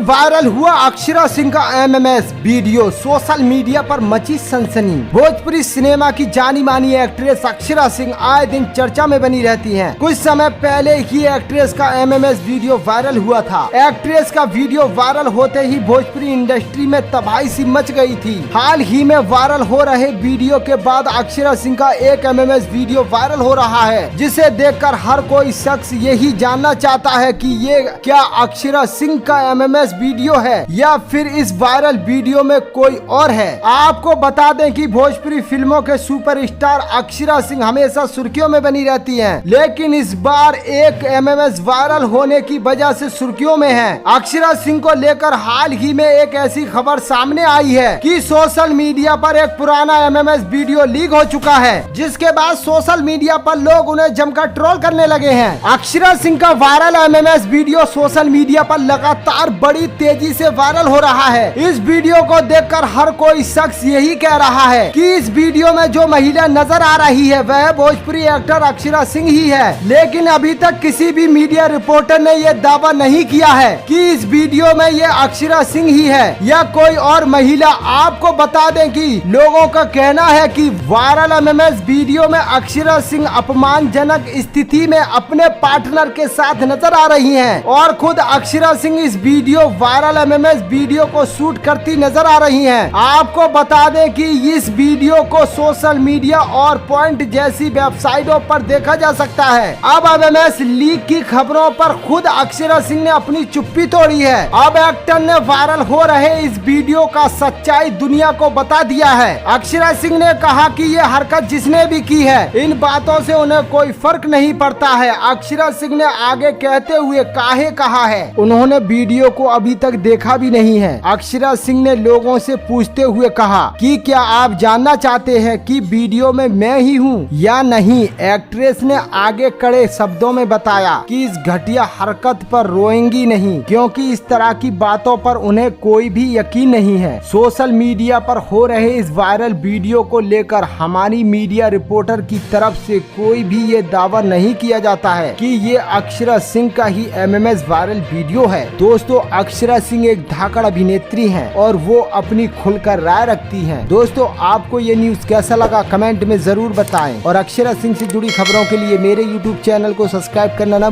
Viral हुआ अक्षरा सिंह का MMS video, social media पर मची सनसनी। भोजपुरी सिनेमा की जानी मानी एक्ट्रेस अक्षरा सिंह आए दिन चर्चा में बनी रहती हैं। कुछ समय पहले ही एक्ट्रेस का एमएमएस वीडियो वायरल हुआ था। एक्ट्रेस का वीडियो वायरल होते ही भोजपुरी इंडस्ट्री में तबाही सी मच गई थी। हाल ही में वायरल हो रहे वीडियो के बाद अक्षरा सिंह का एक एमएमएस वीडियो वायरल हो रहा है, जिसे देखकर हर कोई शख्स यही जानना चाहता है कि ये क्या अक्षरा सिंह का एमएमएस वीडियो है या फिर इस वायरल वीडियो में कोई और है। आपको बता दें कि भोजपुरी फिल्मों के सुपरस्टार अक्षरा सिंह हमेशा सुर्खियों में बनी रहती हैं, लेकिन इस बार एक एमएमएस वायरल होने की वजह से सुर्खियों में है। अक्षरा सिंह को लेकर हाल ही में एक ऐसी खबर सामने आई है कि सोशल मीडिया पर एक पुराना एमएमएस वीडियो लीक हो चुका है, जिसके बाद सोशल मीडिया पर लोग उन्हें जमकर ट्रोल करने लगे हैं। अक्षरा सिंह का viral MMS video social media पर लगातार बड़ी तेजी से वायरल हो रहा है। इस वीडियो को देखकर हर कोई शख्स यही कह रहा है कि इस वीडियो में जो महिला नजर आ रही है वह भोजपुरी एक्टर अक्षरा सिंह ही है, लेकिन अभी तक किसी भी मीडिया रिपोर्टर ने यह दावा नहीं किया है कि इस वीडियो में ये अक्षरा सिंह ही है या कोई और महिला। आपको बता दें कि लोगों का कहना है कि वायरल एमएमएस वीडियो में अक्षरा सिंह अपमानजनक स्थिति में अपने पार्टनर के साथ नजर आ रही हैं और खुद अक्षरा सिंह इस वीडियो वायरल एमएमएस वीडियो को शूट करती नजर आ रही हैं। आपको बता दें कि इस वीडियो को सोशल मीडिया और पॉइंट जैसी वेबसाइटों पर देखा जा सकता है। अब एमएमएस लीक की खबरों पर खुद अक्षरा सिंह ने अपनी चुप्पी तोड़ी है। अब एक्टर ने वायरल हो रहे इस वीडियो का सच्चाई दुनिया को बता दिया है। अक्षरा सिंह ने कहा कि ये हरकत जिसने भी की है इन बातों से उन्हें कोई फर्क नहीं पड़ता है। अक्षरा सिंह ने आगे कहते हुए काहे कहा है उन्होंने वीडियो को अभी तक देखा भी नहीं है। अक्षरा सिंह ने लोगों से पूछते हुए कहा कि क्या आप जानना चाहते हैं कि वीडियो में मैं ही हूँ या नहीं। एक्ट्रेस ने आगे कड़े शब्दों में बताया कि इस घटिया हरकत पर रोएंगी नहीं, क्योंकि इस तरह की बातों पर उन्हें कोई भी यकीन नहीं है। सोशल मीडिया पर हो रहे इस वायरल वीडियो को लेकर हमारी मीडिया रिपोर्टर की तरफ से कोई भी ये दावा नहीं किया जाता है कि ये अक्षरा सिंह का ही एमएमएस वायरल वीडियो है। दोस्तों, अक्षरा सिंह एक धाकड़ अभिनेत्री हैं और वो अपनी खुलकर राय रखती हैं। दोस्तों, आपको ये न्यूज कैसा लगा कमेंट में जरूर बताएं और अक्षरा सिंह से जुड़ी खबरों के लिए मेरे यूट्यूब चैनल को सब्सक्राइब करना ना